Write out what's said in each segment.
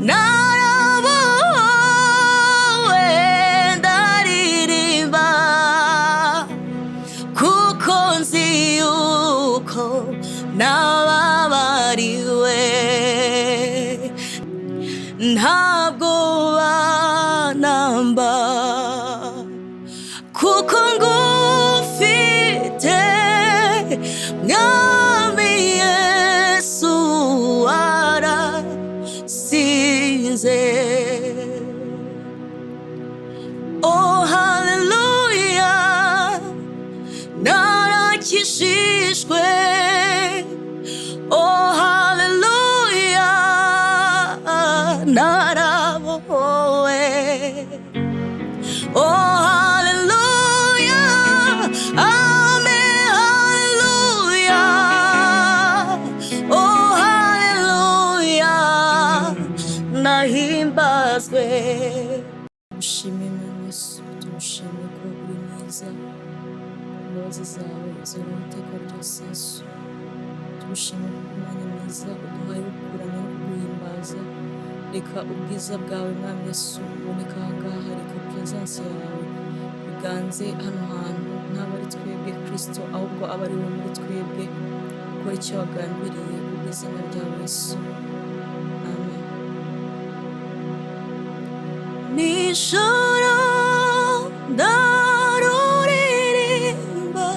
narabohowe ndaririmba kuko nzi yuko nababariwe ntabwo banamba kuko ngufite mwami Yesu warasinze. Oh hallelujah narakishijwe. Oh hallelujah narabohowe. Oh hallelujah amen hallelujah. Oh hallelujah nahimbazwe. Tumushime Yesu, tumushime ko uri mwiza, imbabazi zawe zihora iteka ryose Yesu. Tumushime ku mwanya mwiza uduhaye wo kukuramya no kuguhimbaza. Reka ubwiza bwawe mwami Yesu buboneka aha ngaha, reka presence yawe biganze hano hantu, ntabwo ari twebwe Kristo ahubwo aba ari wowe muri twebwe, ukora icyo wagambiriye ku bw'izina ryawe Yesu. Amen. Nijoro ndaruririmba,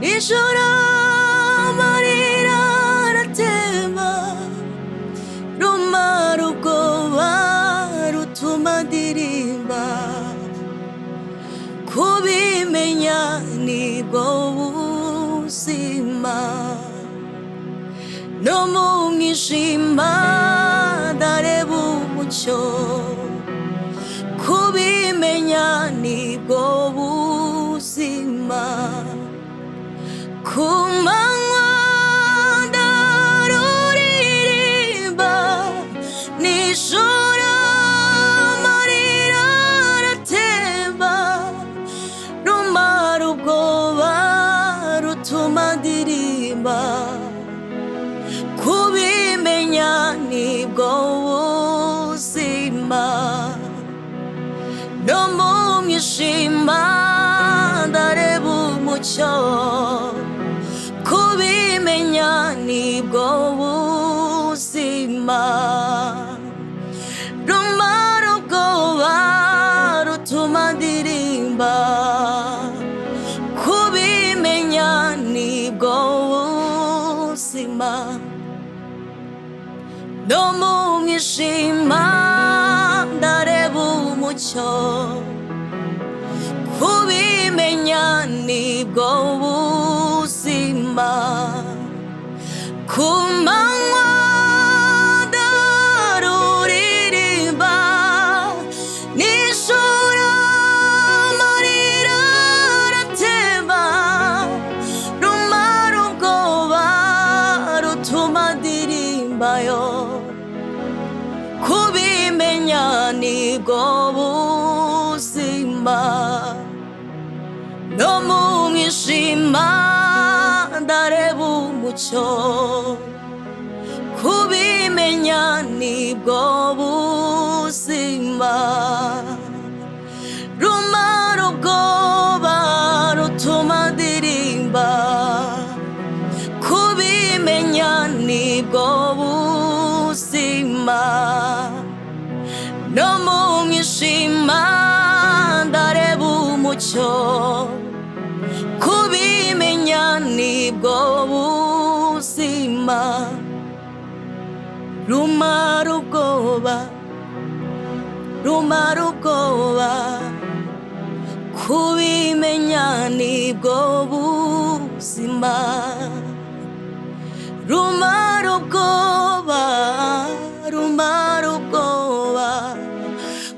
nijoro amarira aratemba, rumara ubwoba rutuma ndirimba, kubimenya nibwo buzima, no mu mwijima ndareba umucyo, kubimenya nibwo buzima, ku manywa ndaruririmba, nijoro amarira aratemba, rumara ubwoba rutuma ndirimba, kubimenya nibwo buzima, no mu mwijima ndareba umucyo, kubimenya nibwo buzima, rumara ubwoba rutuma ndirimba, kubimenya nibwo buzima, no mu mwijima ndareba umucyo, kubimenya nibwo buzima, ku manywa ndaruririmba, nijoro amarira aratemba, rumara ubwoba rutuma ndirimbayo, kubimenya nibwo buzima, no mu mwijima ndareba umucyo, kubimenya nibwo buzima, rumara ubwoba rutuma ndirimba, kubimenya nibwo buzima, no mu mwijima ndareba umucyo, kubimenya nibwo buzima, rumara ubwoba kubimenya nibwo buzima, rumara ubwoba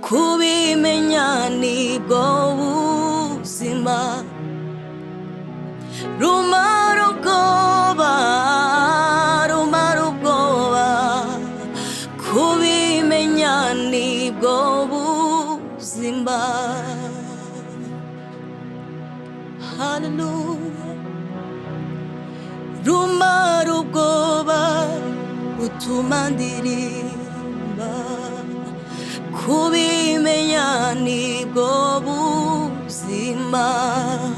kubimenya nibwo buzima, rumara ubwoba kubimenya nibwo buzima. Hallelujah. Rumara ubwoba rutuma ndirimba, ubuzima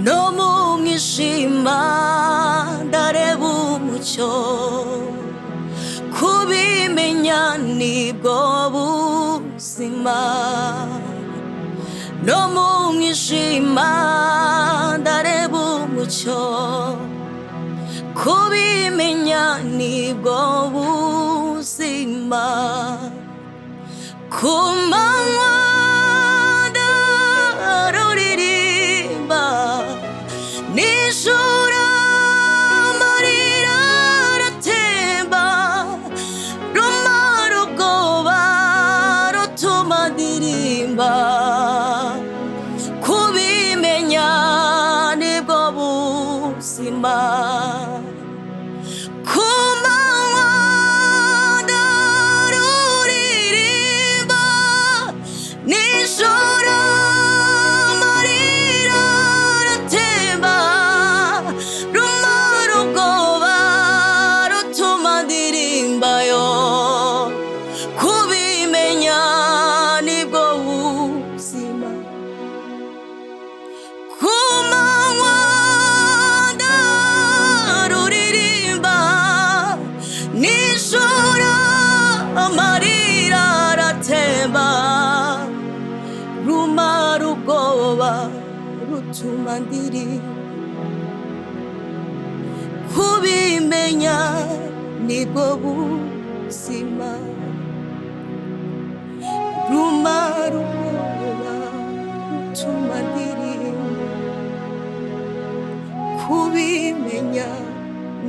no mu mwijima ndareba umucyo kubimenya nibwo buzima no mu mwijima ndareba umucyo kubimenya nibwo buzima ku manywa ndaruririmba nijoro amarira aratemba rumara ubwoba rutuma ndirimba kubimenya nibwo buzima ku manywa ndaruririmba nijoro amarira aratemba rumara ubwoba rutuma ndirimba yo kubimenya nibwo buzima ku manywa ndaruririmba nijoro amarira aratemba rumara ubwoba rutuma ndirimba kubimenya nibwo buzima rumara ubwoba rutuma ndirimba kubimenya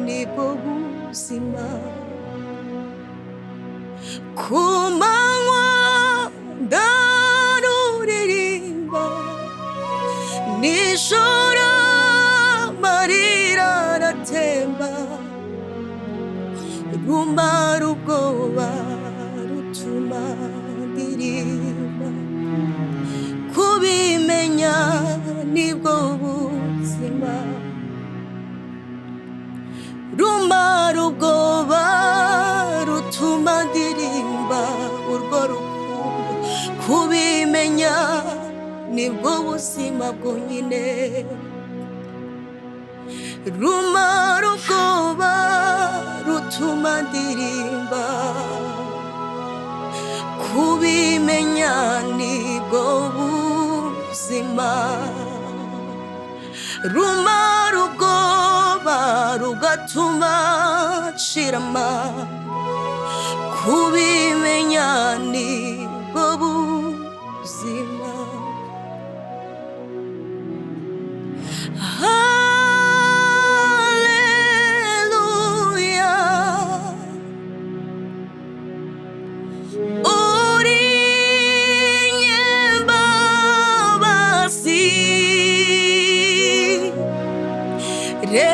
nibwo buzima ku manywa ndaruririmba nijoro amarira aratemba rumara ubwoba rutuma ndirimba kubimenya nibwo buzima rumara ubwoba rutuma ndirimba urwo rukundo kubimenya nibwo buzima bwonyine rumara ubwoba rutuma ndirimba kubimenya nibwo buzima rumara ubwoba rugatuma nshirama kubimenya nibwo buzima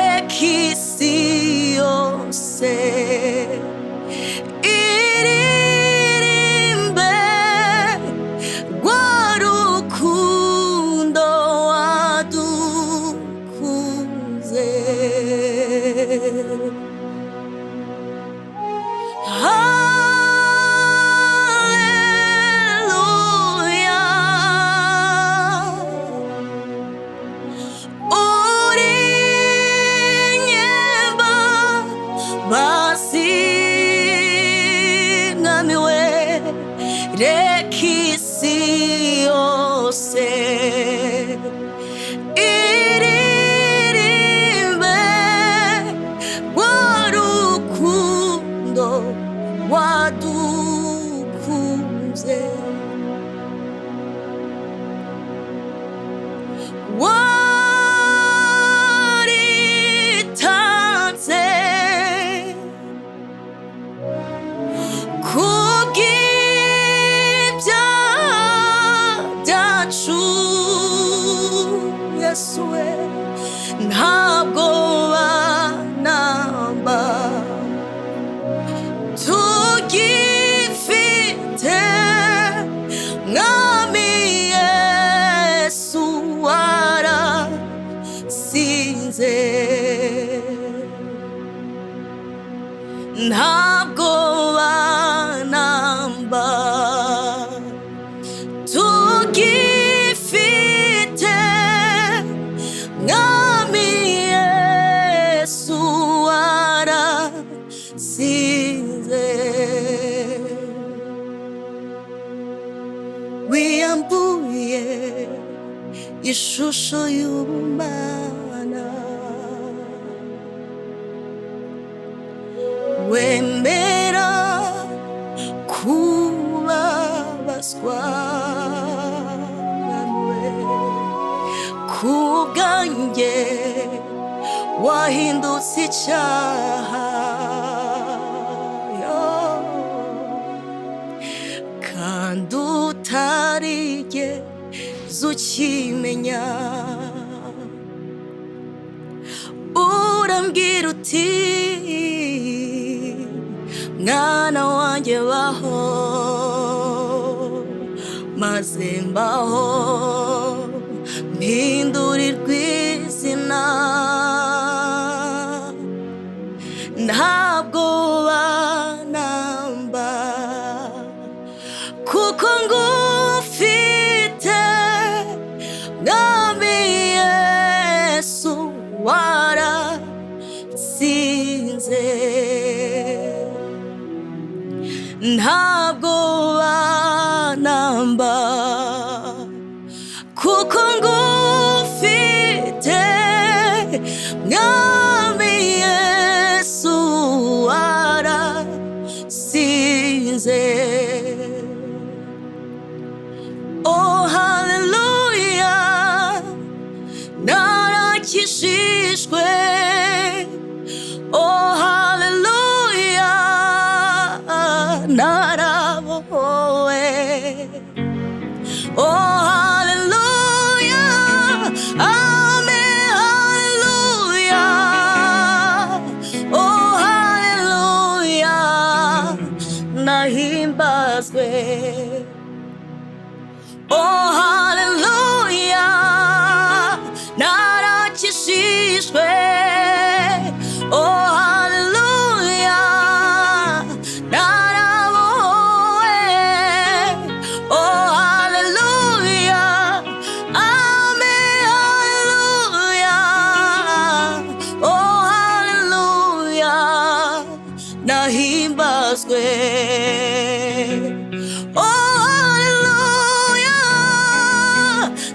rekisi yose iririmbe rwa rukundo wadukunze rekisi yose iririmbe rwa rukundo wadukunze waritanze Yesu we ntabwo banamba tugifite mwami Yesu warasinze ntabwo banamba tugifite ishusho y'ubumana, wemera kubabazwa kubwanjye, wahindutse icyaha, kandi utarigeze ukimenya. Urambwira uti mwana wanjye baho, maze mbaho mpindurirwa izina. Ntabwo banamba kuko ngufite, mwami Yesu waratsinze. Ntabwo banamba kuko ngufite, mwami Yesu waratsinze. Oh hallelujah, narakijijwe. Oh hallelujah, narabohowe. Oh hallelujah, amen hallelujah. Oh hallelujah, nahimbazwe. Oh hallelujah, narakijijwe. Oh hallelujah, narabohowe. Oh hallelujah, amen hallelujah. Oh hallelujah, nahimbazwe.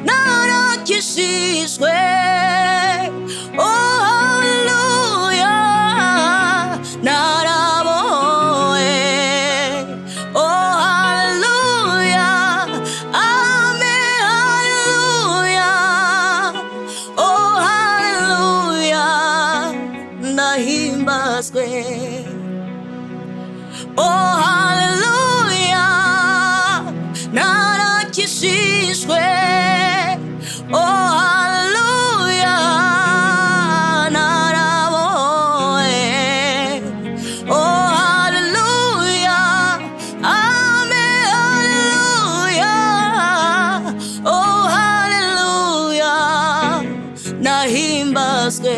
Narakijijwe. Oh hallelujah, narabohowe. Oh hallelujah, amen hallelujah. Oh hallelujah, nahimbazwe. Oh hallelujah, narakijijwe. Oh hallelujah, narabohowe. Oh hallelujah, amen hallelujah. Oh hallelujah, nahimbazwe.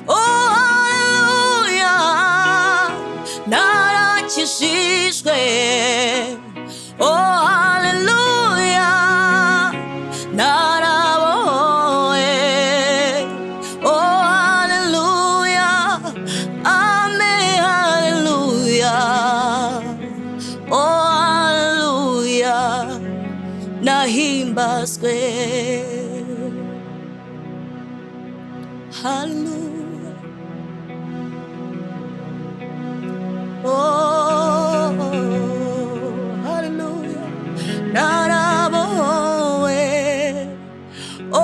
Oh hallelujah, narakijijwe. Oh hallelujah, narabohowe. Oh hallelujah, amen hallelujah. Oh hallelujah, nahimbazwe. Hallelujah. Oh hallelujah, narabohowe. Oh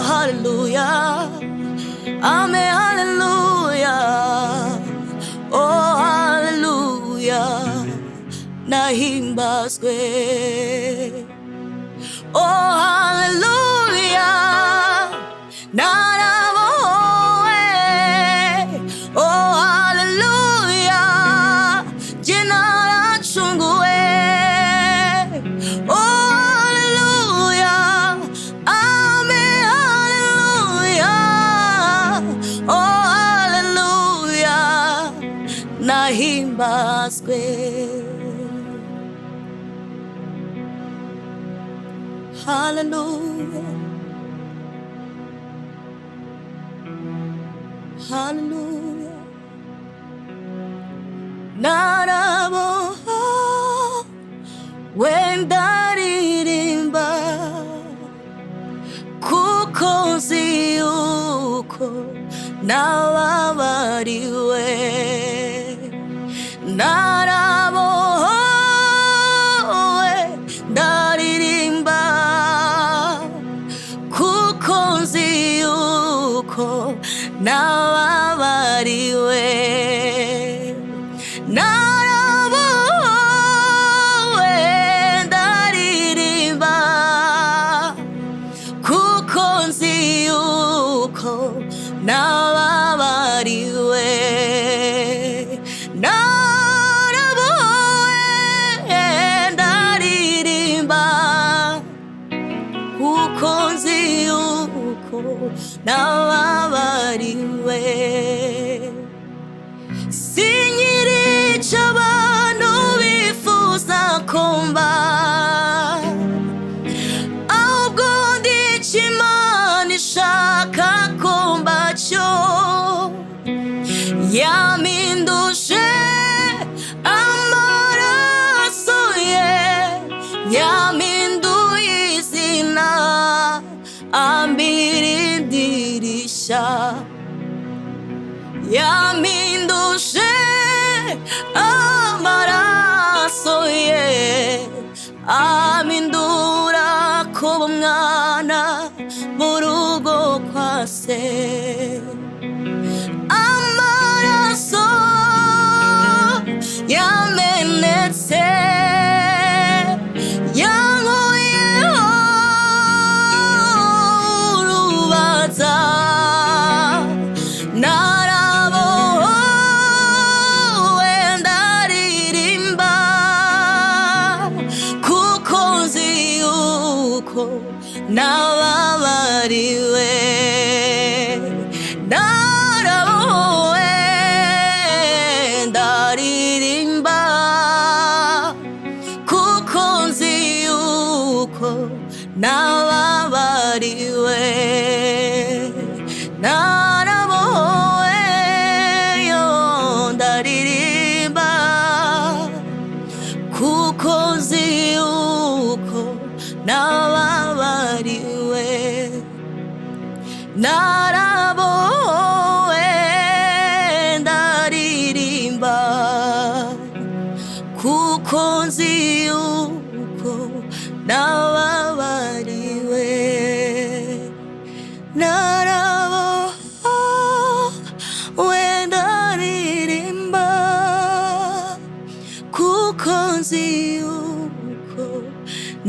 hallelujah, amen hallelujah. Oh hallelujah, nahimbazwe. Oh hallelujah, narabohowe. Oh hallelujah, je naracunguwe. Oh hallelujah, amen hallelujah. Oh hallelujah, nahimbazwe. Hallelujah, hallelujah, narabohowe. Ndirimba nababariwe, narabohowe, ndaririmba kuko nzi yuko nababariwe, narabohowe, ndaririmba kuko nzi yuko nababariwe, narabohowe, ndaririmba kuko nzi yuko nababariwe. Sinkirica abantu bifuza kumba, ahubwo ndica Imana ishaka kumba cyo, yaminduje amaraso ye, yaminduye izina ambira idirishya, yaminduje amaraso ye, amindura kuba umwana mu rugo kwa se. Amaraso yamenetse yankuyeho urubanza, narabohowe, ndaririmba kuko nzi yuko nababariwe, narabohowe, ndaririmba kuko nzi yuko nababariwe, narabohowe, ndaririmba kuko nzi yuko nababariwe, narabohowe, ndaririmba kuko nzi yuko nababariwe, narabohowe, ndaririmba kuko nzi yuko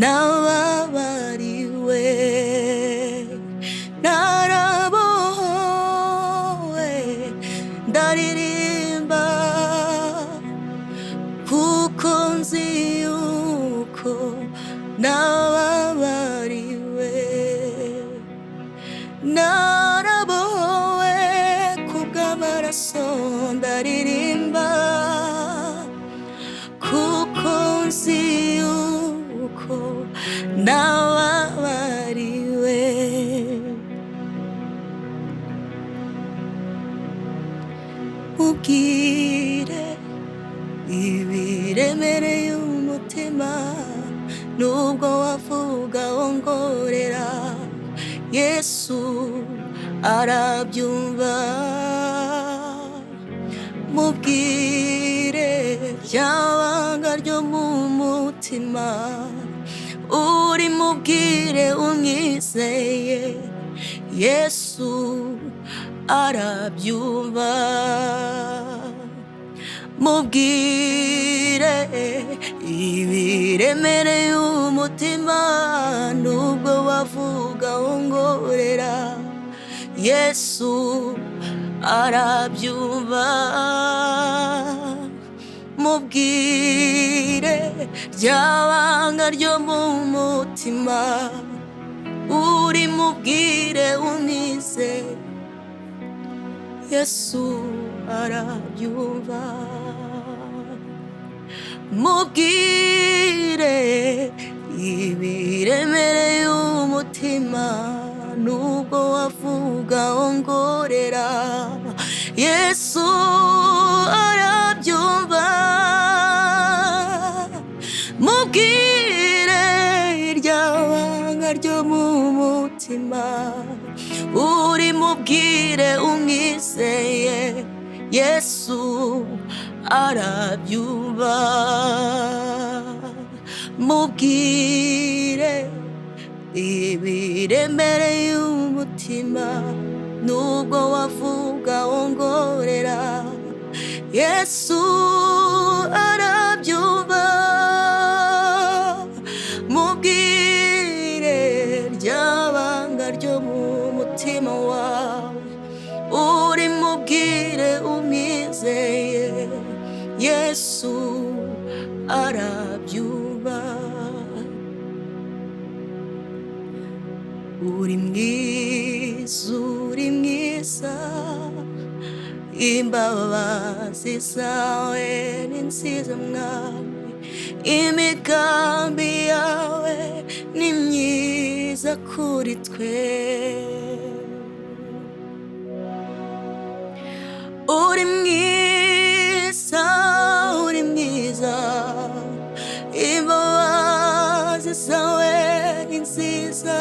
nababariwe, narabohowe, ndaririmba kuko nzi yuko nababariwe, narabohowe kubw'amaraso, ndaririmba kuko nzi yuko nababariwe. Ubwire ibiremereye umutima, nubwo wavuga wongorera, Yesu arabyumva. Mubwire ryabanga ryo mu mutima, uri mubwire umwizeye, Yesu arabyumva. Mubwire ibiremereye umutima, nubwo wavuga wongorera, Yesu arabyumva. Mubwire ryabanga ryo mu mutima, uri mubwire umwizeye, Yesu arabyumva. Mubwire ibiremereye umutima, nubwo wavuga wongorera, Yesu arabyumva. Mubwire irya banga ryo mu mutima, uri mubwire mubwire umwizeye Yesu arabyumva. Mubwire ibiremereye umutima, nubwo wavuga wongorera, Yesu arabyumva. Mubwire ryabanga ryo mu mutima wawe, uri mubwire umwizeye Yesu arabyumva. Uri mwiza, uri mwiza, imbabazi zawe ni nziza mwami, imigambi yawe ni myiza kuri twe. Uri mwiza, uri mwiza, imbabazi zawe ni nziza,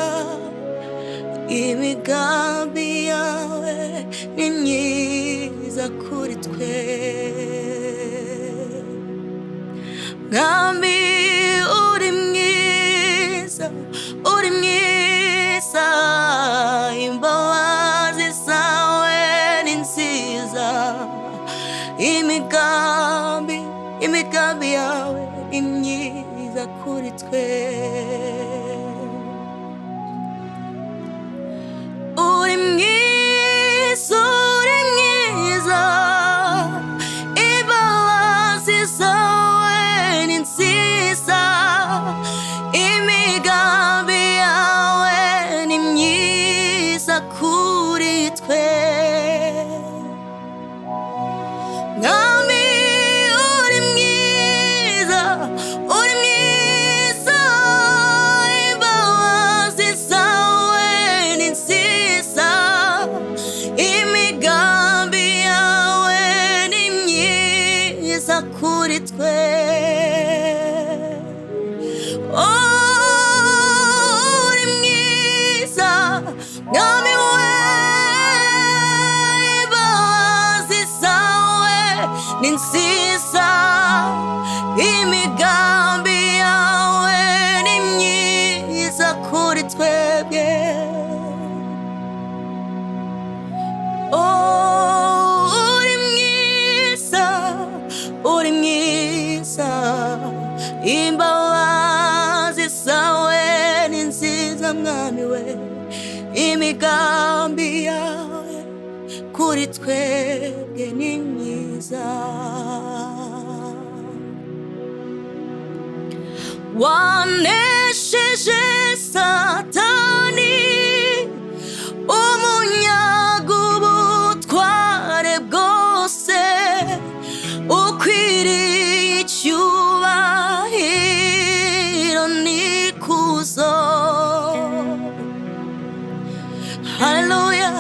imigambi yawe ni myiza kuri twe. Mwami uri mwiza, uri mwiza, imbabazi zawe ni nziza, imigambi yawe ni myiza kuri twe. Uri mwiza, uri mwiza, imbabazi zawe ni nziza, imigambi yawe ni myiza kuri twe. Mwami uri mwiza, uri mwiza, imbabazi zawe ni nziza, imigambi yawe ni myiza kuri twe. Uri mwiza, mwami we, imbabazi zawe ni nziza, imigambi yawe ni myiza kuri twebwe. Uri mwiza, uri mwiza, imbabazi zawe ni nziza mwami we, imigambi yawe kuri twebwe ni myiza. Wanesheje Satani, umunyaga ubutware bwose, ukwiriye icyubahiro n'ikuzo. Haleluya.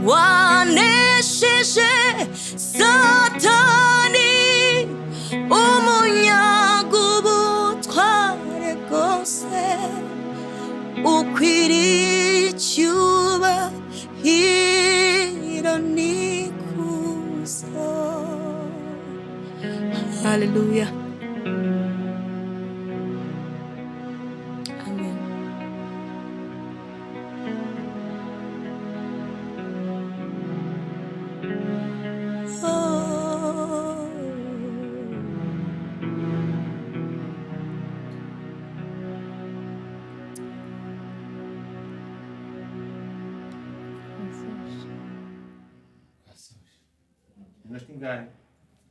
Wanesheje Satani, umunyaga ubutware bwose, ukwiriye icyubahiro n'ikuzo. Haleluya. Amen. Nós temos